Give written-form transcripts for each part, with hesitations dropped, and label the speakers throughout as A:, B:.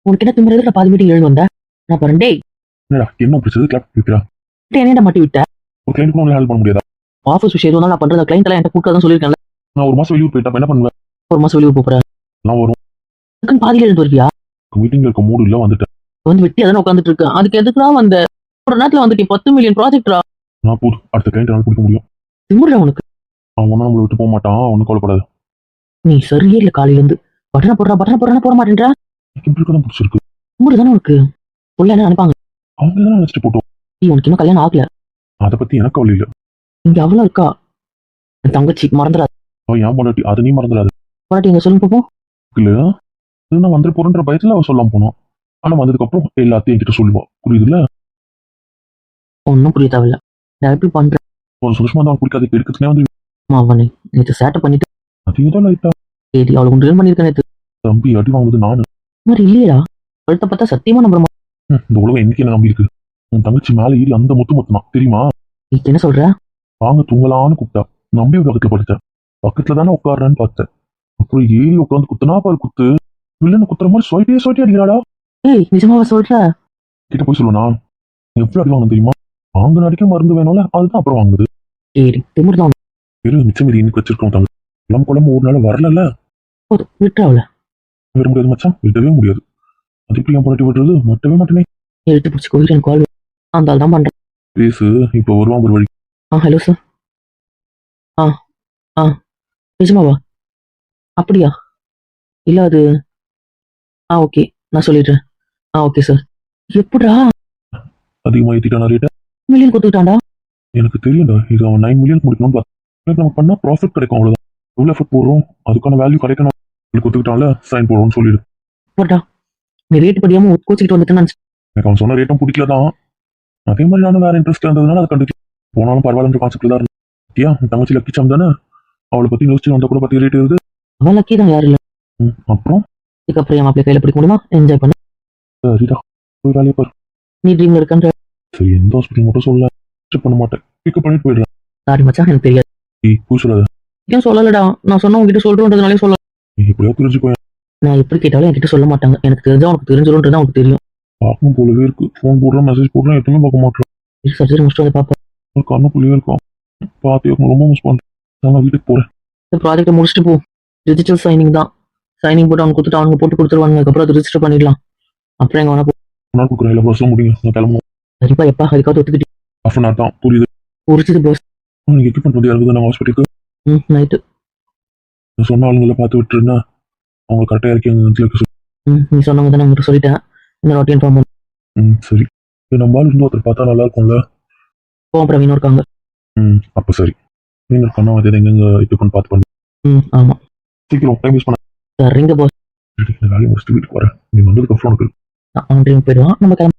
A: உனக்கு என்ன திமுறதுல பாதி மீட்டிங் எழுந்து வந்த நான் பாரு டேய்
B: என்னடா என்ன பிடிச்சது கிளாப் இருக்கிறா
A: என்னடா மாட்டி விட்ட
B: ஒரு கிளைண்ட் உங்களை ஹெல்ப் பண்ண முடியாதா?
A: ஆஃபீஸ் விஷயம் எதுவும் நான் பண்றது கிளைண்ட் எல்லாம் என்கிட்ட கொடுக்காதான் சொல்லியிருக்கேன்ல.
B: நான் ஒரு மாசம் வெளியூர் போயிட்டா என்ன பண்ணுவேன்?
A: ஒரு மாசம் வெளியூர் போறேன்
B: நான் வரும்
A: அதுக்குன்னு பாதியில எழுந்து வருவியா?
B: மீட்டிங்ல இருக்க மூடு இல்ல வந்துட்டேன்.
A: வந்து வெட்டி அதான் உட்காந்துட்டு இருக்கேன். அதுக்கு எதுக்குதான் வந்த ஒரு நேரத்துல வந்துட்டு 10 மில்லியன் ப்ராஜெக்டா
B: நான் போது அடுத்த கிளைண்ட் என்னால பிடிக்க முடியும்.
A: திமுற உனக்கு.
B: அவன் ஒன்னும் நம்மளை விட்டு போக மாட்டான், ஒன்னும் கவலைப்படாது.
A: நீ சரியே இல்ல காலையில இருந்து பட்டனை போடுறா போட மாட்டேன்ற.
B: எனக்கு இப்படி தான் பிடிச்சிருக்கு.
A: திமுற தானே உனக்கு. உள்ள என்ன நினைப்பாங்க?
B: அவங்க தான் நினைச்சிட்டு போட்டோம்.
A: நீ உனக்கு இன்னும் கல்யாணம் ஆகல.
B: அதை பத்தி எனக்கு கவலை இல்ல.
A: இங்க அவ்வளவு இருக்கா என் தங்கச்சி மறந்துடாது.
B: அவன் ஏன் பொண்டாட்டி அதை நீ மறந்துடாது.
A: பொண்டாட்டி எங்க சொல்லுங்க பாப்போம்.
B: இல்ல நான் வந்துட்டு போறேன்ற பயத்துல அவ சொல்லாம போனோம். ஆனா வந்ததுக்கு அப்புறம் எல்லாத்தையும் என்கிட்ட சொல்லுவான். புரியுதுல்ல?
A: ஒன்னும் புரிய தேவையில்ல. நான் எப்படி பண்றேன்
B: ஒரு சுஷ்மா தான் பிடிக்காது எடுக்கிறதுனே வந்து
A: அவனை நேற்று சேட்டை பண்ணிட்டு
B: அதேதான் லைட்டா
A: சரி அவளை ஒன்று பண்ணியிருக்கேன் நேற்று.
B: தம்பி அடி வாங்குறது நானு.
A: மாதிரி இல்லையா கழுத்தை பார்த்தா சத்தியமா நம்புற மாதிரி.
B: இந்த உலகம் என்னைக்கு என்ன நம்பி இருக்கு. உன் தங்கச்சி மேல ஏறி அந்த முத்து முத்துனா தெரியுமா?
A: நீ என்ன சொல்ற?
B: வாங்க தூங்கலான்னு கூப்பிட்டா. நம்பி பக்கத்துல படுத்தேன். பக்கத்துல தானே உட்காடுறேன்னு பார்த்தேன். அப்புறம் ஏறி உட்காந்து குத்துனா பாரு குத்து. வில்லன்னு குத்துற மாதிரி சொயிட்டே அடிக்கிறாடா.
A: ஏய் நிஜமாவா சொல்ற?
B: கிட்ட போய் சொல்லுவா எவ்வளவு அடி வாங்க தெரியுமா? வாங்க அடிக்க மருந்து வேணும்ல அதுதான் அப்புறம் வாங்குது.
A: சரி திமுறதான்
B: வெறும் மிச்சம் மீறி இன்னைக்கு வச்சிருக்கோம் தங்க. எல்லாம் குழம்பு ஒரு நாள் வரல
A: விட்டு அவளை
B: விட முடியாது மச்சான், விடவே முடியாது. அது எப்படி என் பொண்டாட்டி விடுறது? மட்டவே மாட்டேனே.
A: எடுத்து பிடிச்சி கோயில் எனக்கு கால் அந்த ஆள் தான் பண்றேன்.
B: பேசு இப்ப வருவான் ஒரு வழி.
A: Hello sir. நிஜமாவா? அப்படியா? இல்ல அது ஓகே நான் சொல்லிடுறேன். Okay sir. எப்படா
B: அதிகமா ஏத்திட்டானா ரேட்டை?
A: மில்லியன் கொடுத்துட்டான்டா.
B: எனக்கு தெரியும்டா இது அவன் 9 மில்லியன் முடிக்கணும். எனக்கு நம்ம பண்ணா ப்ராஃபிட் கிடைக்கும் அவ்வளவுதான். எவ்வளவு எஃபர்ட் போடுறோம் அதுக்கான வேல்யூ கிடைக்கணும். கொடுத்துக்கிட்டான்ல சைன் போடுறோம்னு சொல்லிடு.
A: போட்டா நீ ரேட் படியாம கோச்சிக்கிட்டு வந்துட்டேன்னு நினைச்சேன்.
B: எனக்கு அவன் சொன்ன ரேட்டும் பிடிக்கலதான். அதே மாதிரி நானும் வேற இன்ட்ரெஸ்ட் இருந்ததுனால அதை கண்டுக்கலாம். போனாலும் பரவாயில்ல கான்செப்ட்ல தான் இருந்தியா. உன் தங்கச்சி லக்கிச்சாம் தானே அவளை பத்தி யோசிச்சு வந்தா கூட பத்தி ரேட் இருக்குது.
A: அவன் லக்கி தான் யாரு இல்ல.
B: அப்புறம்
A: இதுக்கப்புறம் என் மாப்பிள்ளை கையில பிடிக்க முடியுமா? என்ஜாய் பண்ண.
B: சரிடா போய் வேலையை பாரு.
A: நீ ட்ரீம்ல இருக்கன்ற.
B: சரி எந்த ஹாஸ்பிட்டல் மட்டும் சொல்ல பண்ண மாட்டேன். பிக்கப் பண்ணிட்டு போயிடுறேன்.
A: சாரி மச்சான் எனக்கு தெரியாது.
B: போய் சொல்லாத.
A: ஏன் சொல்லலடா நான் சொன்ன உங்ககிட்ட சொல்றேன்றதுனாலே சொல்ல.
B: நீ எப்படியோ தெரிஞ்சுக்கோ.
A: நான் எப்படி கேட்டாலும் என்கிட்ட சொல்ல மாட்டாங்க. எனக்கு தெரிஞ்சா உனக்கு தெரிஞ்சிடும்ன்றது அவனுக்கு தெரியும்.
B: பார்க்கணும் போலவே இருக்கு. ஃபோன் போடுறேன் மெசேஜ் போடுறேன் எதுவுமே பார்க்க மாட்டேன்.
A: சர்ஜரி முடிச்சுட்டு வந்து பாப்பேன்.
B: ஒரு கண்ணுக்குள்ளேயே இருக்கும். பார்த்து ரொம்ப மிஸ் பண்றேன். நான் வீட்டுக்கு போறேன்.
A: இந்த ப்ராஜெக்டை முடிச்சுட்டு போ. டிஜிட்டல் சைனிங் தான். சைனிங் போட்டு அவனுக்கு கொடுத்துட்டு அவனுக்கு போட்டு கொடுத்துருவாங்க. அதுக்கப்புறம் அதை ரிஜிஸ்டர் பண்ணிடலாம். அப்புறம் எங்க வேணா போ.
B: நான் கொடுக்குறேன் எல்லா ப்ராசஸும் முடியும். நான் கிளம்புவோம்.
A: சரிப்பா எப்பா அதுக்காக ஒத்துக்கிட்டு
B: ஆஃப் அன் ஹவர் தான் புரியுது.
A: புரிச்சுது போஸ்.
B: நீங்க எக்யூப்மெண்ட் வந்து யாருக்கு நம்ம ஹாஸ்பிட்டலுக்கு
A: நைட்டு
B: நான் சொன்ன ஆளுங்களை பார்த்து விட்டுருந்தா அவங்க கரெக்டாக இறக்கி அங்கே வந்து
A: நீ சொன்னவங்க தானே உங்கள்கிட்ட சொல்லிட்டேன். இந்த நோட்டி இன்ஃபார்ம் பண்ணு.
B: சரி நம்ம ஆள் இருந்து ஒருத்தர் பார்த்தா நல்லா இருக்கும்ல.
A: அப்புறம் மீனும் இருக்காங்க.
B: அப்போ சரி மீன் இருக்கானா அது எங்க எக்யூப்மெண்ட் பார்த்து பண்ணு.
A: ஆமா
B: சீக்கிரம் டைம் யூஸ் பண்ண.
A: சரிங்க போஸ்.
B: இந்த வேலையை முடிச்சுட்டு வீட்டுக்கு வரேன். நீ வந்ததுக்கு அப்புறம் உனக்கு
A: அவன் ட்ரீம் போயிடுவான். நம்ம கிளம்ப.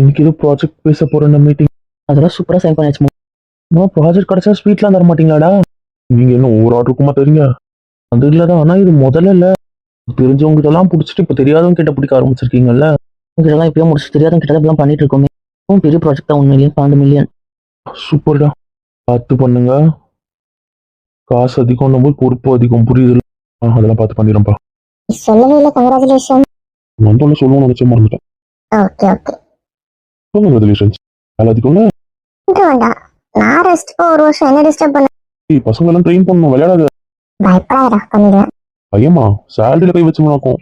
B: இன்னைக்கு ஏதோ ப்ராஜெக்ட் பேச போறேன் மீட்டிங்.
A: அதெல்லாம் சூப்பரா சைன் பண்ணியாச்சு.
B: இன்னும் ப்ராஜெக்ட் கிடைச்சா ஸ்வீட்லாம் தர மாட்டீங்களாடா? நீங்க என்ன ஒவ்வொரு ஆர்டருக்குமா தரீங்க? அது இல்லதான் ஆனா இது முதல்ல இல்ல. தெரிஞ்சவங்க இதெல்லாம் பிடிச்சிட்டு இப்ப தெரியாதவங்க கிட்ட பிடிக்க ஆரம்பிச்சிருக்கீங்கல்ல.
A: இதெல்லாம் இப்பயும் முடிச்சு தெரியாதவங்க கிட்ட இப்பெல்லாம் பண்ணிட்டு இருக்கோமே. பெரிய ப்ராஜெக்ட் தான் 1 மில்லியன் 12 மில்லியன்.
B: சூப்பர்டா பார்த்து பண்ணுங்க. காசு அதிகம் போது பொறுப்பு அதிகம் புரியுது. அதெல்லாம் பார்த்து பண்ணிடுறேன்ப்பா.
C: சொல்லவே இல்லை. கங்க்ராச்சுலேஷன்.
B: வந்தோட சொல்லுவோம் நினைச்சே மறந்துட்டேன்.
C: Okay okay
B: congratulations. வேலை அதிகம்ல.
C: வேண்டாம் நான் ரெஸ்ட் போ. ஒரு வருஷம் என்ன டிஸ்டர்ப் பண்ண.
B: பசங்க எல்லாம் ட்ரெயின் பண்ணணும் விளையாடாத.
C: பயப்படாதடா பண்ணிடுவேன்.
B: பையமா சேலரியில கை வச்சு முன்னாக்கும்.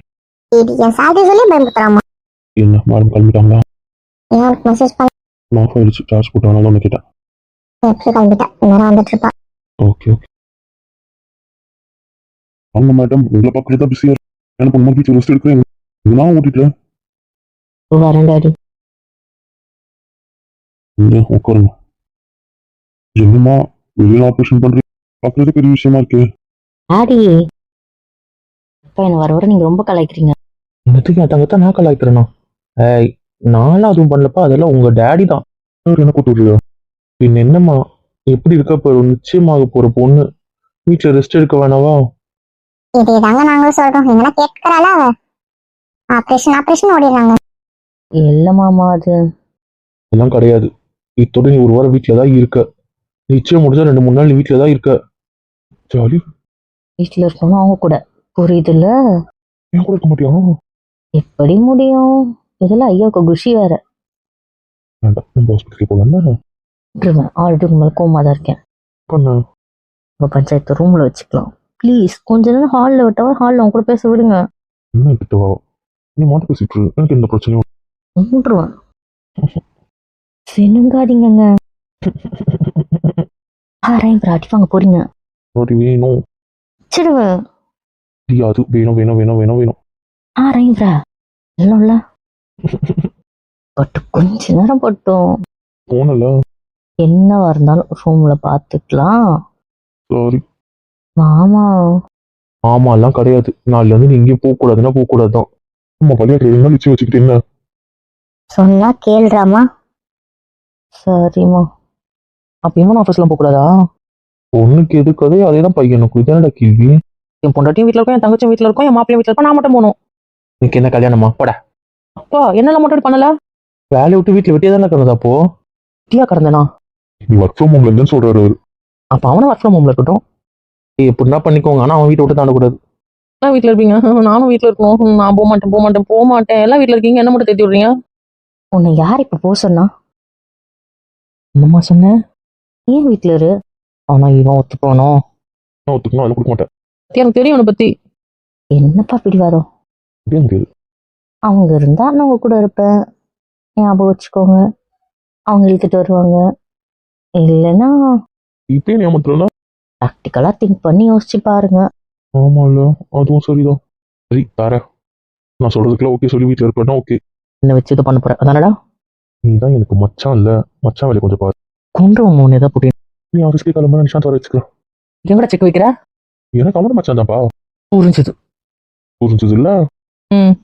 C: என் சேலரி சொல்லி பயன்படுத்துறாமா.
B: என்ன மேடம் கிளம்பிட்டாங்களா?
C: எனக்கு மெசேஜ் பண்ண.
B: ஆஃப் ஆயிடுச்சு. சார்ஜ் போட்டாங்களா ஒன்று கேட்டேன்.
C: எப்படி கிளம்பிட்டேன் நேரம் வந்துட்டு இருப்பா.
B: ஓகே ஓகே வாங்க மேடம் உங்களை பார்க்கறது தான் பிஸியா இருக்கு. என்ன பண்ண மாதிரி ரெஸ்ட் எடுக்கிறேன். இதெல்லாம் ஓட்டிட்டேன்.
A: வரண்டாடி
B: இங்க உட்காருங்க. என்னமா வெளியில ஆப்ரேஷன் பண்றீங்க? பார்க்கறது பெரிய விஷயமா இருக்கு.
C: ஆடி அப்பா என்ன வர வர நீங்க ரொம்ப கலாய்க்கிறீங்க.
B: என்னத்துக்கு என் தங்கத்தான் நான் கலாய்க்கிறேனா? ஏய் நானும் அதுவும் பண்ணலப்பா. அதெல்லாம் உங்க டேடி தான். என்ன கூட்டு விடுறியா? பின் என்னம்மா எப்படி இருக்க போற நிச்சயமாக போற பொண்ணு வீட்டுல ரெஸ்ட் எடுக்க வேணாவா?
C: இதேதாங்க நாங்களும் சொல்றோம். எங்கன்னா கேட்கறாளா அவ? ஆப்ரேஷன் ஓடிடுறாங்க. இல்ல மாமா அது
B: அதெல்லாம் கிடையாது. இத்தோட நீ ஒரு வாரம் வீட்டுல தான் இருக்க. நிச்சயம் முடிஞ்சா 2-3 நாள் நீ வீட்டுல தான் இருக்க. ஜாலி.
C: வீட்டுல இருக்கணும் அவங்க கூட
A: புரியுதுல்ல?
B: என் கூட இருக்க மாட்டியா?
A: எப்படி முடியும்? இதெல்லாம் ஐயாவுக்கு குஷி வேற.
B: வேண்டாம், நம்ம ஹாஸ்பிட்டலுக்கு போகலாம்னா
A: விட்டுருவேன். ஆல்ரெடி உங்க மேல கோவமா தான் இருக்கேன்.
B: பண்ண
A: உங்க பஞ்சாயத்து ரூம்ல வச்சுக்கலாம். ப்ளீஸ் கொஞ்ச நேரம் ஹாலில் விட்டவா ஹாலில் அவங்க கூட பேச விடுங்க.
B: என்ன கிட்டவா? நீ மாட்ட பேசிட்டு இரு. எனக்கு எந்த பிரச்சனையும்
A: விட்டுருவேன். சினுங்காதீங்கங்க. ஆராயும் பிராட்டி வாங்க போறீங்க.
B: ஒரு வேணும்.
A: சிடுவேன்.
B: அது வேணும் வேணும் வேணும் வேணும் வேணும்.
A: ஆராயும் பிரா இல்லைல்ல பட்டு கொஞ்ச நேரம் பட்டும்.
B: போனல.
A: என்னவா இருந்தாலும் ரூம்ல பாத்துக்கலாம்.
B: சாரி.
A: மாமா
B: ஆமா எல்லாம் கிடையாது. நாளைல இருந்து நீ எங்கேயும் போக கூடாதுன்னா போக கூடாதுதான். நம்ம விளையாட்டு 2 நாள் வச்சு வச்சுக்கிட்டு என்ன?
C: சொன்னா கேள்றாமா.
A: சரிம்மா. அப்பயுமா நான் ஆஃபீஸ்லாம் போகக்கூடாதா?
B: பொண்ணுக்கு எது கதை அதேதான் பையனுக்கு. இதானடா கேள்வி.
A: என் பொண்டாட்டியும் வீட்டில் இருக்கும், என் தங்கச்சியும் வீட்டில் இருக்கும், என் மாப்பிளையும் வீட்டில் இருக்கும். நான் மட்டும் போகணும்.
B: இன்னைக்கு என்ன கல்யாணமா? போட.
A: அப்பா என்னெல்லாம் மட்டும் பண்ணல.
B: வேலையை விட்டு வீட்டுல வெட்டியா தானே கிடந்தா அப்போ?
A: டீயா கடந்தனா?
B: நீ ஒர்க் ஃப்ரம் ஹோம்ல இருந்துன்னு சொல்றாரு அவரு.
A: அப்போ அவனை ஒர்க் ஃப்ரம் ஹோம்ல இருக்கட்டும்.
B: எப்படின்னா பண்ணிக்கோங்க, ஆனா அவன் வீட்டை விட்டு தாண்டக்கூடாது.
A: எல்லாம் வீட்டில் இருப்பீங்க, நானும் வீட்டில் இருக்கணும். நான் போக மாட்டேன் போக மாட்டேன் போக மாட்டேன். எல்லாம் வீட்டில் இருக்கீங்க, என்ன மட்டும் தேத்தி விடுறீங்க? உன்னை யார் இப்போ போக சொன்னா? என்னம்மா சொன்னேன்? ஏன் வீட்டில் இரு. ஆனால் இவன் ஒத்து போனோம்.
B: நான் ஒத்துக்கணும், அதில் கொடுக்க மாட்டேன்.
A: எனக்கு தெரியும் உன்னை பத்தி. என்னப்பா பிடிவாதம்?
B: அப்படியே முடியாது.
A: அவங்க இருந்தா நான் உங்க கூட இருப்பேன், ஞாபகம் வச்சுக்கோங்க. அவங்க இழுத்துட்டு வருவாங்க. இல்லைன்னா
B: இப்பயே ஞாபகத்துல.
A: ப்ராக்டிக்கலா திங்க் பண்ணி யோசிச்சு பாருங்க.
B: ஆமால, அதுவும் சரிதான். சரி தர. நான் சொல்றதுக்குலாம் ஓகே சொல்லி வீட்டுல இருப்பேன்னா ஓகே.
A: என்ன வச்சு இதை பண்ண போறேன் அதானடா?
B: நீ தான் எனக்கு மச்சான் இல்ல, மச்சான் வேலை கொஞ்சம் பாரு.
A: கொண்டு மூணு ஏதாவது போட்டு
B: நீ ஆஃபீஸ்க்கு கிளம்ப நிஷாந்த் வர வச்சுக்கலாம்.
A: எங்கடா செக் வைக்கிற?
B: எனக்கு அவனோட மச்சான் தான்ப்பா.
A: புரிஞ்சது.
B: புரிஞ்சது இல்ல?
A: ம்.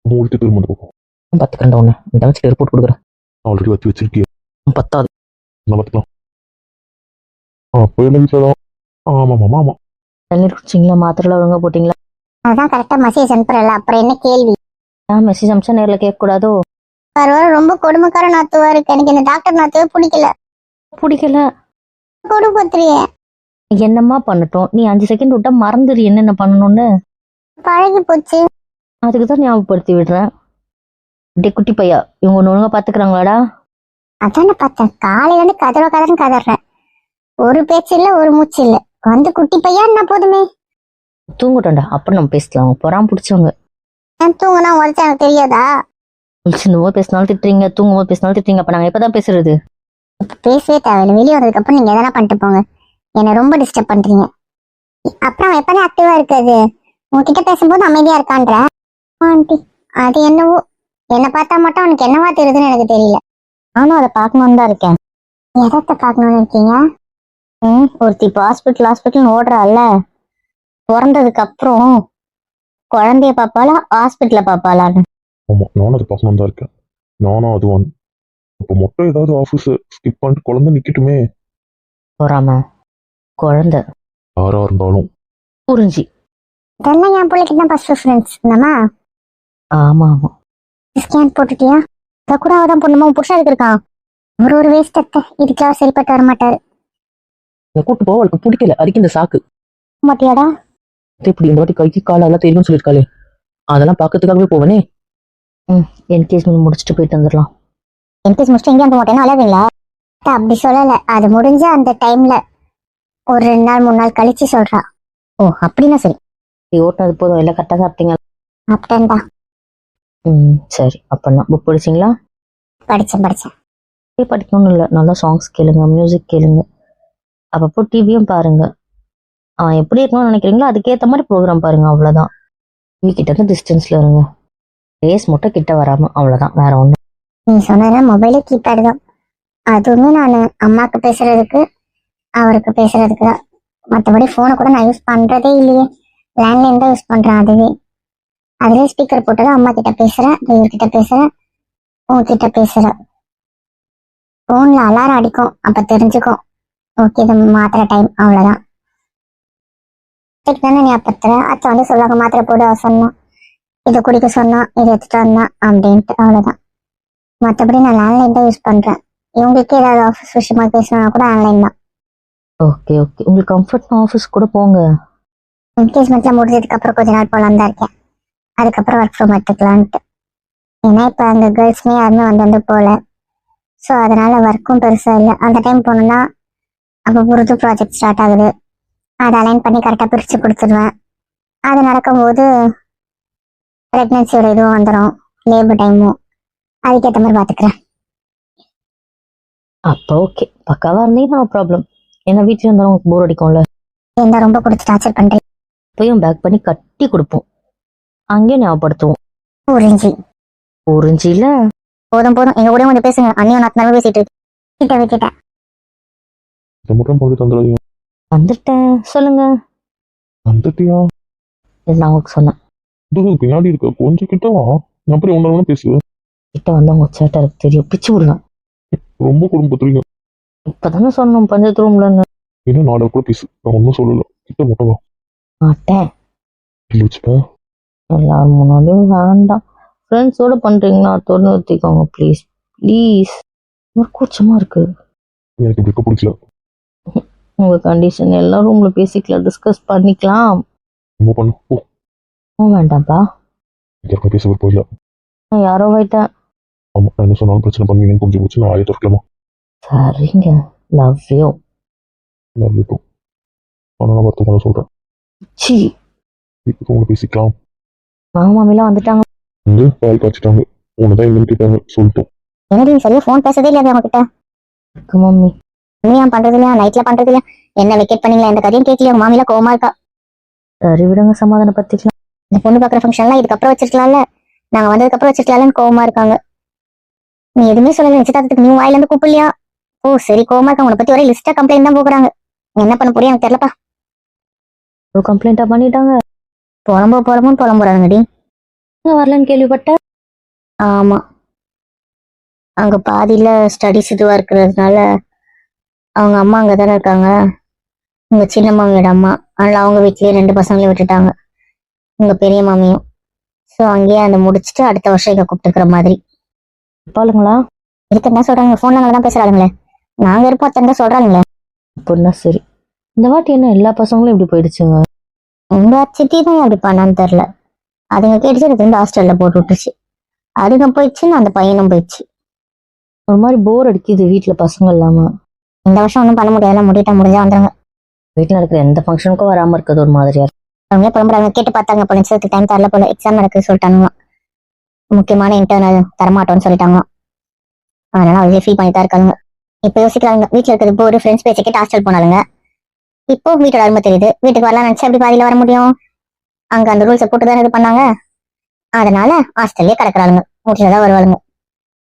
B: மூடிட்டு திரும்ப வந்து போகும்.
A: பத்துக்கண்டா ஒண்ணு இந்த வச்சுட்டு ரிப்போர்ட் கொடுக்குறேன்.
B: ஆல்ரெடி வச்சு வச்சிருக்கிய.
A: 10வது.
B: நான் பார்த்துக்கலாம். அப்போ என்ன வீட்டில் தான். ஆமாம் ஆமாம்.
A: தண்ணீர் குடிச்சிங்களா? மாத்திரை ஒழுங்கா போட்டிங்களா?
C: அதான் கரெக்டா மெசேஜ் அனுப்புறல, அப்புறம் என்ன கேள்வி?
A: ஏன் மெசேஜ் அமிச்சா நேரில் கேட்கக்கூடாதோ?
C: வர ரொம்ப கொடுமைக்கார நாத்துவா இருக்கு. எனக்கு இந்த டாக்டர் நாத்துவே பிடிக்கல.
A: பிடிக்கல?
C: கொடுப்பத்திரியே
A: என்னம்மா பண்ணட்டும்? நீ 5 செகண்ட் விட்டா மறந்துடு என்னென்ன பண்ணணும்னு.
C: பழகி போச்சு.
A: அதுக்கு தான் ஞாபகப்படுத்தி விடுறேன். டே குட்டி பையா, இவங்க ஒன்று ஒழுங்கா பார்த்துக்கிறாங்களாடா?
C: அதான பார்த்தேன், காலையில இருந்து கதறன்னு கதறேன். ஒரு பேச்சு இல்ல, ஒரு மூச்சு இல்ல. வந்து குட்டி பையா என்ன போதுமே.
A: தூங்கட்டோண்டா, அப்புறம் நம்ம பேசலாம். பொறாம பிடிச்சவங்க.
C: ஏன் தூங்கினா உடச்சா எனக்கு தெரியாதா?
A: சின்னமோ பேசினாலும் திட்டுறீங்க, தூங்கும்போது பேசினாலும் திட்டுறீங்க. அப்ப நாங்க எப்பதான் பேசுறது?
C: இப்ப பேசவே தேவையில்லை. வெளியே வந்ததுக்கு அப்புறம் நீங்க எதனா பண்ணிட்டு போங்க. என்னை ரொம்ப டிஸ்டர்ப் பண்றீங்க. அப்புறம் எப்பதான் ஆக்டிவா இருக்காது? உங்ககிட்ட பேசும்போது அமைதியா இருக்கான்ற ஆண்டி. அது என்னவோ, என்னை பார்த்தா மட்டும் அவனுக்கு என்னவா தெரியுதுன்னு எனக்கு தெரியல. நானும் அதை பார்க்கணும்னு தான் இருக்கேன். எதத்தை பார்க்கணும்னு இருக்கீங்க? ஒருத்தி இப்போ ஹாஸ்பிட்டல் ஓடுறாள்ல, பிறந்ததுக்கு அப்புறம் குழந்தைய பாப்பாளா ஹாஸ்பிட்டல பாப்பாளான்னு?
B: ஆமா, நானும் அதை பார்க்கணும் தான் இருக்கேன். நானும் அதுவான். இப்போ மொட்டை ஏதாவது ஆஃபீஸ் ஸ்கிப் பண்ணிட்டு குழந்தை நிக்கட்டுமே.
A: பொறாம குழந்தை
B: யாரா இருந்தாலும்.
A: புரிஞ்சு.
C: இதெல்லாம் என் பிள்ளைக்கு தான் ஃபர்ஸ்ட் ப்ரிஃபரன்ஸ். என்னம்மா
A: ஆமா ஆமா.
C: ஸ்கேன் போட்டுட்டியா? இதை கூட அவதான் பொண்ணுமா புருஷன் இருக்கான். ஒரு வேஸ்ட் அத்தை, இதுக்கெல்லாம் சரிப்பட்டு வர மாட்டாரு.
A: இந்த கூட்டு போக அவளுக்கு பிடிக்கல, அதுக்கு இந்த சாக்கு.
C: மாட்டியாடா?
A: இப்படி இந்த வாட்டி கைக்கு கால எல்லாம் தெரியும்னு சொல்லியிருக்காளே, அதெல்லாம் பார்க்கறதுக்காகவே போவனே. என்கேஜ்மெண்ட் முடிச்சுட்டு போயிட்டு வந்துடலாம்.
C: என்கேஜ் முடிச்சுட்டு எங்கேயும் போக மாட்டேன்னா அழகுங்களா? அப்படி சொல்லல, அது முடிஞ்ச அந்த டைம்ல ஒரு 2 நாள் 3 நாள் கழிச்சு சொல்றா. ஓ அப்படின்னா சரி.
A: ஓட்டினது போதும், எல்லாம் கரெக்டாக சாப்பிட்டீங்க?
C: அப்படின்டா.
A: சரி. அப்பன்னா புக் படிச்சிங்களா?
C: படிச்சேன்.
A: படிக்கணும்னு இல்லை, நல்லா சாங்ஸ் கேளுங்க, மியூசிக் கேளுங்க, அப்பப்போ டிவியும் பாருங்க. அவன் எப்படி இருக்கணும்னு நினைக்கிறீங்களோ அதுக்கேற்ற மாதிரி ப்ரோக்ராம் பாருங்க. அவ்வளோதான். டிவி கிட்ட இருந்து டிஸ்டன்ஸ்ல இருங்க. ரேஸ் மட்டும் கிட்ட வராம, அவ்வளோதான், வேற ஒன்றும்.
C: நீ சொன்ன மொபைலே கீபேடு தான். அதுவுமே நான் அம்மாவுக்கு பேசுறதுக்கு அவருக்கு பேசுறதுக்கு தான். மற்றபடி ஃபோனை கூட நான் யூஸ் பண்றதே இல்லையே. லேண்ட்லைன் தான் யூஸ் பண்றேன். அதுவே ஸ்பீக்கர் போட்டுதான் அம்மா கிட்ட பேசுறேன், இவர்கிட்ட பேசுறேன், உங்ககிட்ட பேசுறேன். ஃபோன்ல அலாரம் அடிக்கும், அப்ப தெரிஞ்சுக்கும் ஓகே இது மாத்திரை டைம். அவ்வளவுதான். தானே நீ அப்பத்துற அத்தை வந்து சொல்லுவாங்க மாத்திரை போட சொன்னோம், இதை குடிக்க சொன்னோம், இதை எடுத்துட்டு வந்தான் அப்படின்ட்டு. அவ்வளவுதான். மற்றபடி நான் லேண்ட்லைன் தான் யூஸ் பண்றேன். இவங்களுக்கு ஏதாவது ஆஃபீஸ் விஷயமா பேசணும்னா கூட ஆன்லைன் தான்.
A: ஓகே ஓகே, உங்களுக்கு கம்ஃபர்ட்னா ஆஃபீஸ் கூட போங்க.
C: என்கேஜ்மெண்ட்லாம் முடிஞ்சதுக்கு அப்புறம் கொஞ்ச நாள் போகலான்னு தான் இருக்கேன். அதுக்கப்புறம் ஒர்க் ஃப்ரம் எடுத்துக்கலான்ட்டு. ஏன்னா இப்போ அந்த கேர்ள்ஸ்மே யாருமே வந்து போகல. ஸோ அதனால ஒர்க்கும் பெருசாக இல்லை. அந்த டைம் போனோம்னா அப்போ புது ப்ராஜெக்ட் ஸ்டார்ட் ஆகுது. அதை அலைன் பண்ணி கரெக்டாக பிரித்து கொடுத்துருவேன். அது நடக்கும்போது ப்ரெக்னென்சியோட இதுவும் வந்துடும், லேபர் டைமும். அதுக்கேற்ற மாதிரி பார்த்துக்கிறேன்.
A: அப்போ ஓகே, பக்காவாக இருந்தீங்கன்னா நோ ப்ராப்ளம். ஏன்னா வீட்டில் இருந்தாலும் உங்களுக்கு போர் அடிக்கும்ல.
C: என்ன ரொம்ப பிடிச்சி டார்ச்சர் பண்ணுறேன்.
A: அப்பயும் பேக் பண்ணி கட்டி கொடுப்போம், அங்கேயும் ஞாபகப்படுத்துவோம். புரிஞ்சில?
C: போதும் போதும், எங்க கூட கொஞ்சம் பேசுங்க. அண்ணியும் நான் நல்லா பேசிட்டு கிட்ட விட்டுட்டேன்.
B: இதை மட்டும் போட்டு தந்துடாதீங்க.
A: வந்துட்டேன், சொல்லுங்க.
B: வந்துட்டியா?
A: நான் உங்களுக்கு சொன்னேன்.
B: இது பின்னாடி இருக்க கொஞ்சம் கிட்ட வா. நான் அப்புறம் ஒன்று பேசுவேன்.
A: கிட்ட வந்து உங்க சேட்டை எனக்கு தெரியும், பிச்சு விடுங்க.
B: ரொம்ப குடும்பத்துறீங்க.
A: இப்பதானே சொன்னோம் பஞ்சத்து ரூம்லன்னு.
B: இன்னும் நாலு கூட பேசு, நான் ஒன்றும் சொல்லல. கிட்ட மட்டும் வா.
A: மாட்டேன்.
B: இல்லை வச்சுப்பேன்.
A: எல்லாரும் முன்னாடியும் வேண்டாம். ஃப்ரெண்ட்ஸோட பண்றீங்கன்னா தொண்ணு ஊற்றிக்கோங்க ப்ளீஸ் ப்ளீஸ். ஒரு கூச்சமா இருக்கு.
B: எனக்கு இப்படி பிடிக்கல.
A: உங்க கண்டிஷன் எல்லா ரூம்ல பேசிக்கலாம், டிஸ்கஸ் பண்ணிக்கலாம்.
B: ரொம்ப பண்ணு போ.
A: வேண்டாம்ப்பா.
B: யாருக்கும் பேச விருப்பம் இல்லை.
A: நான் யாரோ போயிட்டேன்.
B: ஆமா, நான் என்ன சொன்னாலும் பிரச்சனை பண்ணுவீங்கன்னு புரிஞ்சு போச்சு. நான் ஆய திறக்கலாமா?
A: சரிங்க, லவ் யூ.
B: நான் இருக்கும். ஆனால் நான் வருத்தமாக சொல்கிறேன்.
A: சி,
B: இப்போ உங்களை பேசிக்கலாம்.
A: மாமா மாமிலாம் வந்துட்டாங்க.
B: வந்து பால் காய்ச்சிட்டாங்க. உன்னை தான் எங்கன்னு கேட்டாங்க, சொல்லிட்டோம்.
C: என்னடி சரியா ஃபோன் பேசதே இல்லையா அவங்க கிட்ட?
A: இருக்கு மம்மி.
C: உண்மையா பண்றது இல்லையா, நைட்ல பண்றது இல்லையா? என்ன வெக்கேட் பண்ணீங்களா? எந்த கதையும் கேட்கலையா? உங்க மாமியில கோவமா இருக்கா?
A: சரி விடுங்க, சமாதானம் பத்திக்கலாம்.
C: இந்த பொண்ணு பாக்குற ஃபங்க்ஷன்லாம் இதுக்கப்புறம் வச்சிருக்கலாம்ல, நாங்க வந்ததுக்கு அப்புறம் வச்சிருக்கலாம்னு கோவமா இருக்காங்க. நீ எதுவுமே சொல்லல, நிச்சயதார்த்தத்துக்கு நீ வாயில இருந்து கூப்பிடலையா? ஓ சரி, கோவமா இருக்காங்க. உன்னை பத்தி ஒரே லிஸ்டா கம்ப்ளைண்ட் தான் போக்குறாங்க. என்ன பண்ண போறியா எனக்கு தெரியலப்பா.
A: ஒரு கம்ப்ளைண்டா பண்ணிட்டாங்க.
C: புலம்போன்னு புலம்புறாங்கடி.
A: வரலன்னு கேள்விப்பட்டேன்.
C: ஆமா, அங்க பாதியில ஸ்டடிஸ் இதுவா இருக்கிறதுனால அவங்க அம்மா அங்க தானே இருக்காங்க, உங்க சின்ன மாமியோட அம்மா. அதனால அவங்க வீட்லயே 2 பசங்களையும் விட்டுட்டாங்க, உங்க பெரிய மாமியும். ஸோ அங்கேயே அந்த முடிச்சுட்டு அடுத்த வருஷம் இங்க கூப்பிட்டுக்கிற மாதிரி.
A: இருப்பாளுங்களா?
C: இருக்குன்னு சொல்றாங்க. போன்ல தான் பேசுறாங்களே. நாங்க இருப்போம் அத்தனை சொல்றாங்களே.
A: அப்படின்னா சரி. இந்த வாட்டி என்ன எல்லா பசங்களும் இப்படி போயிடுச்சுங்க?
C: உங்க சித்தி தான் அப்படி பண்ணான்னு தெரியல. அதுங்க கேட்டுச்சு, அது வந்து ஹாஸ்டல்ல போட்டு விட்டுச்சு. அதுங்க போயிடுச்சுன்னு அந்த பையனும் போயிடுச்சு.
A: ஒரு மாதிரி போர் அடிக்குது வீட்டுல பசங்க இல்லாம.
C: இந்த வருஷம் ஒன்றும் பண்ண முடியாதுல, முடிஞ்சா வந்துருங்க.
A: வீட்டுல இருக்கிற எந்த ஃபங்க்ஷனுக்கும் வராம இருக்கிறது ஒரு மாதிரியா இருக்கு.
C: அவங்க புலம்புறாங்க. கேட்டு பார்த்தாங்க, போல நிச்சயத்துக்கு டைம் தரல போல, எக்ஸாம் நடக்குது சொல்லிட்டாங்க. முக்கியமான இன்டர்னல் தரமாட்டோம்னு சொல்லிட்டாங்க. அதனால அவங்களே ஃபீல் பண்ணி தான் இருக்காங்க. இப்போ யோசிக்கிறாங்க, வீட்டுல இருக்கிறது போர், ஃப்ரெண்ட்ஸ் பேச்சை கேட்டு ஹாஸ்டல் போனாலுங்க. இப்போ வீட்டோட அருமை தெரியுது, வீட்டுக்கு வரலாம் நினைச்சா எப்படி பாதியில வர முடியும்? அங்க அந்த ரூல்ஸை போட்டு தான் இது பண்ணாங்க. அதனால ஹாஸ்டல்லே கிடக்குறாளுங்க, வீட்டுலதான் வருவாளுங்க.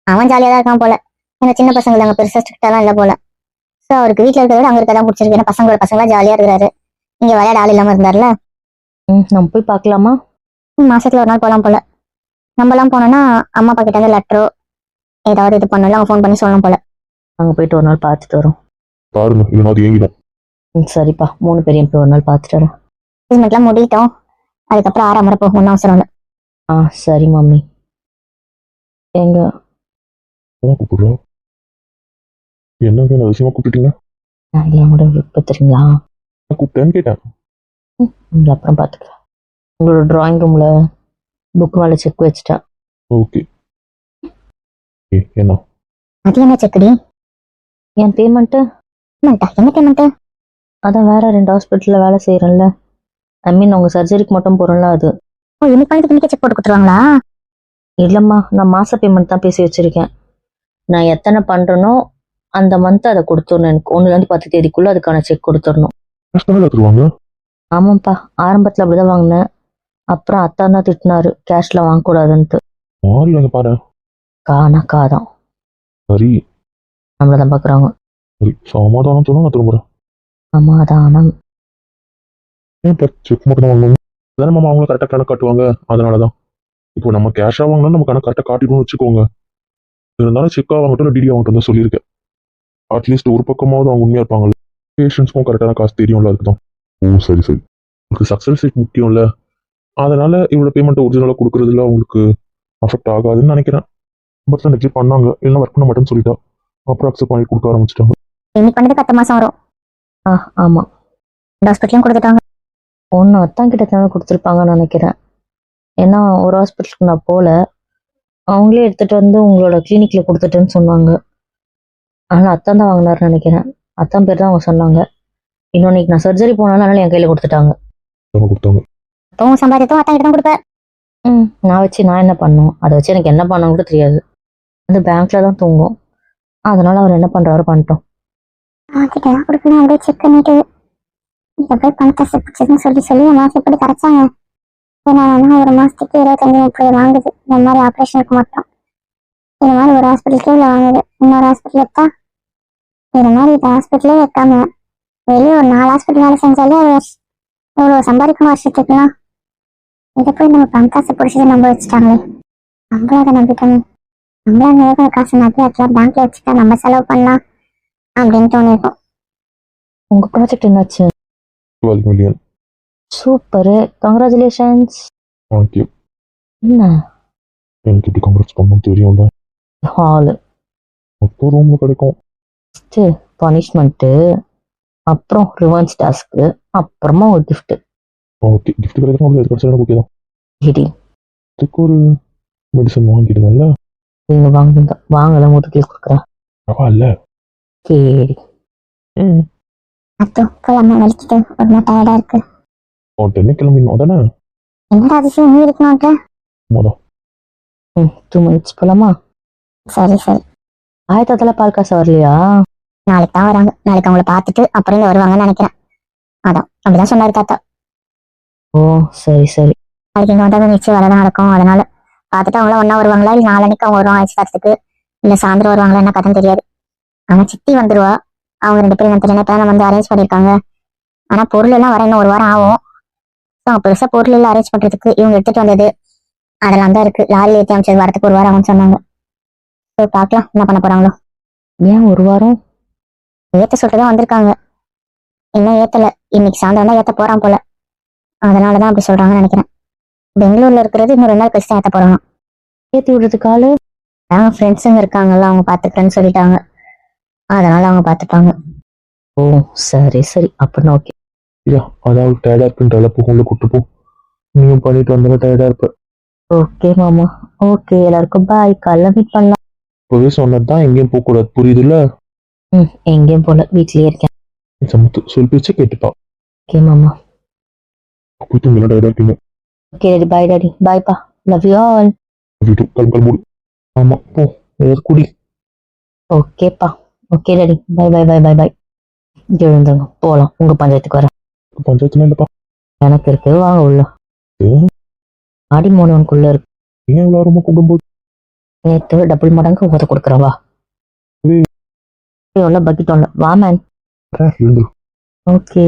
C: அவன் ஜாலியா தான் இருக்கான் போல. எங்க சின்ன பசங்க அங்க பெருசா ஸ்ட்ரிக்டாலாம் இல்ல போல. ஸோ அவருக்கு வீட்டுல இருக்கிறத விட அங்க இருக்கதான் பிடிச்சிருக்கு. ஏன்னா பசங்களா ஜாலியா இருக்கிறாரு. இங்க விளையாட ஆள் இல்லாம இருந்தாருல.
A: நம்ம போய் பார்க்கலாமா?
C: மாசத்துல ஒரு நாள் போலாம் போல. நம்மலாம் போனோம்னா அம்மா அப்பா கிட்ட லெட்டரோ ஏதாவது இது பண்ணல, அவங்க ஃபோன் பண்ணி சொல்லணும் போல.
A: அங்க போயிட்டு ஒரு நாள் பார்த்துட்டு வரோம்.
B: பாருங்க, இல்லைன்னா அது ஏங்கிடும்.
A: சரிப்பா, 3 பேரையும் போய் ஒரு நாள் பார்த்துட்டு வரேன்.
C: ட்ரீட்மெண்ட்லாம் முடிட்டோம், அதுக்கப்புறம் 6 முறை போகணும்னு அவசரம் இல்லை.
A: சரி மம்மி. எங்க
B: கூப்பிடுறோம்? என்னங்க அவசியமா கூப்பிட்டுட்டீங்க?
A: என் கூட இப்போ தெரியுங்களா?
B: கூப்பிட்டேன்னு கேட்டேன்.
A: உங்களை அப்புறம் பார்த்துக்கிறேன். உங்களோட டிராயிங் ரூம்ல புக் மேலே செக் வச்சுட்டேன்.
B: ஓகே. என்ன
C: அது என்ன செக்குடி?
A: என் பேமெண்ட்டு.
C: என்ன பேமெண்ட்?
A: அதான் வேற 2 ஹாஸ்பிட்டலில் வேலை செய்கிறேன்ல, ஐ மீன் உங்கள் சர்ஜரிக்கு மட்டும் போகிறோம்ல அது.
C: ஓ, இன்னைக்கு பண்ணிட்டு இன்னைக்கு செக் போட்டு கொடுத்துருவாங்களா?
A: இல்லைம்மா, நான் மாத பேமெண்ட் தான் பேசி வச்சுருக்கேன். நான் எத்தனை பண்ணுறனோ அந்த மந்த் அதை கொடுத்துடணும். எனக்கு 1லேருந்து 10 தேதிக்குள்ளே அதுக்கான செக் கொடுத்துடணும்.
B: தருவாங்க?
A: ஆமாப்பா, ஆரம்பத்தில் அப்படிதான் வாங்கினேன். அப்புறம் அத்தான் தான் திட்டினாரு கேஷ்ல வாங்கக்கூடாதுன்ட்டு.
B: பாரு.
A: காதான்
B: சரி,
A: நம்மளதான் பார்க்குறாங்க.
B: சரி, சமாதானம் சொன்னா நான் திரும்புறேன்.
A: சமாதானம்.
B: செக் மட்டும் தான் வாங்கணும். அதான் நம்ம அவங்கள கரெக்டாக கணக்கு காட்டுவாங்க. அதனாலதான் இப்போ நம்ம கேஷாக வாங்கினா நம்ம கணக்கு கரெக்டாக காட்டிக்கணும்னு வச்சுக்கோங்க. இருந்தாலும் செக்காக வாங்கட்டும், டிடி வாங்கட்டும் தான் சொல்லியிருக்கேன். அட்லீஸ்ட் ஒரு பக்கமாவது அவங்க உண்மையாக இருப்பாங்கல்ல. பேஷண்ட்ஸ்க்கும் கரெக்டான காசு தெரியும்ல, அதுக்கு தான். ஓ சரி சரி. உங்களுக்கு சக்ஸஸ் ரேட் முக்கியம்ல, அதனால இவ்வளோ பேமெண்ட் ஒரிஜினலாக கொடுக்குறதுல அவங்களுக்கு அஃபெக்ட் ஆகாதுன்னு நினைக்கிறேன். பட் நெக்ஸ்ட் பண்ணாங்க, இல்லைன்னா ஒர்க் பண்ண மாட்டேன்னு சொல்லிட்டா. அப்புறம் அக்செப்ட் பண்ணி கொடுக்க ஆரம்பிச்சிட்டாங்க.
C: இன்னைக்கு பண்ணது 10 மாசம் வரும்.
A: ஆமாம்,
C: ஹாஸ்பிட்டலையும் கொடுத்துட்டாங்க.
A: ஒன்று அத்தான் கிட்ட தான் கொடுத்துருப்பாங்கன்னு நினைக்கிறேன். ஏன்னா ஒரு ஹாஸ்பிட்டலுக்கு நான் போகல, அவங்களே எடுத்துட்டு வந்து உங்களோட கிளினிக்ல கொடுத்துட்டேன்னு சொன்னாங்க. அதனால அத்தான் தான் வாங்கினாருன்னு நினைக்கிறேன். அத்தான் பேர் தான் அவங்க சொன்னாங்க. இன்னொன்னைக்கு நான் சர்ஜரி போனாலும் அதனால என் கையில கொடுத்துட்டாங்க.
B: அவங்க கொடுத்தாங்க.
C: அப்பவும் சம்பாதியத்தும் அத்தான் கிட்ட தான் கொடுப்பேன்.
A: நான் வச்சு நான் என்ன பண்ணணும், அதை வச்சு எனக்கு என்ன பண்ணணும் கூட தெரியாது. அந்த பேங்க்ல தான் தூங்கும். அதனால அவர் என்ன பண்றாரு பண்ணிட்டோம்.
C: அவன்கிட்ட தான் கொடுக்கணும் அப்படியே செக் பண்ணிட்டு இதை போய் பணத்தை பிடிச்சதுன்னு சொல்லி என் மாசம் எப்படி கரைச்சாங்க. ஏன்னா ஒரு மாசத்துக்கு 25-30 வாங்குது இந்த மாதிரி ஆப்ரேஷனுக்கு மட்டும். இது மாதிரி ஒரு ஹாஸ்பிட்டலுக்கே இவ்வளோ வாங்குது. இன்னொரு ஹாஸ்பிட்டல் எடுத்தா இது மாதிரி இந்த ஹாஸ்பிட்டலே வைக்காம வெளியே ஒரு 4 ஹாஸ்பிட்டல் வேலை செஞ்சாலே எவ்வளோ சம்பாதிக்கணும் வருஷத்துக்குலாம். இதை போய் நம்ம பணத்தாசை பிடிச்சது நம்ப வச்சுட்டாங்களே. நம்மளும் அதை நம்பிட்டோமே. நம்மளும் அந்த இருக்கிற காசு நிறைய வைக்கலாம், பேங்க்ல வச்சுட்டா நம்ம செலவு பண்ணலாம் அப்படின்னு தோணிருக்கும்.
A: உங்க ப்ராஜெக்ட் என்னாச்சு?
B: 12 million.
A: Super, congratulations.
B: தேங்க்யூ.
A: என்ன
B: எனக்கு இப்படி கம்ப்ரஸ் பண்ணணும் தெரியும்ல.
A: ஹாலு
B: அப்போ ரூம்ல கிடைக்கும்.
A: பனிஷ்மெண்ட்டு, அப்புறம் ரிவர்ஸ் டாஸ்க்கு, அப்புறமா ஒரு கிஃப்ட்.
B: ஓகே, கிஃப்ட் கிடைக்கும். அது கிடைச்சா ஓகே தான்.
A: இடி
B: அதுக்கு ஒரு மெடிசன் வாங்கிடுவேன்ல.
A: நீங்க வாங்குங்க, வாங்கல முதுகில் கொடுக்குறேன்.
B: பரவாயில்ல.
A: சரி.
C: அத்தோ போலாமா, வலிக்குது, ஒரு மாதிரி டயர்டா இருக்கு.
B: உடனே கிளம்பிடணும் அதானே?
C: என்னடா அதிசயம் நீ இருக்கணும்ன்ற.
B: மொதல்
A: 2 minutes போலாமா?
C: சரி சரி,
A: ஆயத்தாத்துல பால் காசு வரலையா?
C: நாளைக்கு தான் வராங்க. நாளைக்கு அவங்கள பார்த்துட்டு அப்புறம் இங்க வருவாங்கன்னு நினைக்கிறேன். அதான் அப்படிதான் சொன்னாரு தாத்தா.
A: ஓ சரி சரி.
C: நாளைக்கு இங்க வந்தா நிச்சயம் வரதான் நடக்கும். அதனால பார்த்துட்டு அவங்கள ஒன்னா வருவாங்களா, இல்லை நாளைக்கு அவங்க வருவாங்க ஆயிடுச்சு, இல்ல சாயந்தரம் வருவாங்களா என்ன கதைன்னு தெரியாது. ஆனா சித்தி வந்துருவா. அவங்க 2 பேரும் தெரியல நம்ம வந்து அரேஞ்ச் பண்ணிருக்காங்க. ஆனா பொருள் எல்லாம் வர இன்னும் 1 வாரம் ஆகும். பெருசா பொருள் எல்லாம் அரேஞ்ச் பண்றதுக்கு இவங்க எடுத்துட்டு வந்தது அதெல்லாம் தான் இருக்கு. லாரியில் ஏற்றி அமைச்சது வரத்துக்கு 1 வாரம் ஆகும்னு சொன்னாங்க. சரி பார்க்கலாம் என்ன பண்ண போறாங்களோ.
A: ஏன் 1 வாரம்?
C: ஏத்த சொல்லிட்டுதான் வந்திருக்காங்க. இன்னும் ஏத்தல. இன்னைக்கு சாயந்தரம் தான் ஏத்த போறான் போல. அதனாலதான் அப்படி சொல்றாங்கன்னு நினைக்கிறேன். பெங்களூர்ல இருக்கிறது இன்னும் 2 நாள் கழிச்சு தான் ஏத்த போறாங்க.
A: ஏற்றி விடுறதுக்கு ஆளு?
C: ஃப்ரெண்ட்ஸுங்க இருக்காங்கல்ல, அவங்க பாத்துக்கிறேன்னு சொல்லிட்டாங்க. அதனால அவங்க பாத்துப்பாங்க.
A: ஓ சரி சரி, அப்படின்னா ஓகே.
B: ஐயா, அதாவது டயர்டா இருக்குன்ற அளவுக்கு உள்ள கூட்டு போ. நீயும் பண்ணிட்டு வந்தாலும் டயர்டா இருப்ப.
A: ஓகே மாமா, ஓகே. எல்லாருக்கும் பாய், காலைல மீட் பண்ணலாம்.
B: இப்பவே சொன்னதுதான் எங்கேயும் போக கூடாது, புரியுதுல்ல?
A: எங்கேயும் போல, வீட்லயே இருக்கேன்.
B: சமத்து சொல் பேச்சு கேட்டுப்பா.
A: ஓகே மாமா.
B: போய் தூங்கலாம், டயர்டா இருக்கீங்க.
A: ஓகே டாடி, பாய் டாடி, பாய்ப்பா, லவ் யூ ஆல்.
B: வீட்டு கிளம்பு. ஆமா போ, ஏதாவது குடி.
A: ஓகேப்பா, ஓகே டாடி, பாய் பாய் பாய் பாய் பாய். எழுந்துங்க, போகலாம். உங்க பஞ்சாயத்துக்கு வரேன்.
B: பஞ்சாயத்துல இல்லப்பா.
A: எனக்கு இருக்கு, வாங்க உள்ள. ஆடி மோனவனுக்குள்ள இருக்கு.
B: ஏன் இவ்வளவு ரொம்ப கூடும்போது
A: நேற்று டபுள் மடங்கு ஊத கொடுக்குறேன் வா. பக்கெட் ஒன்ல வா மேன்.
B: எழுந்துரு.
A: ஓகே.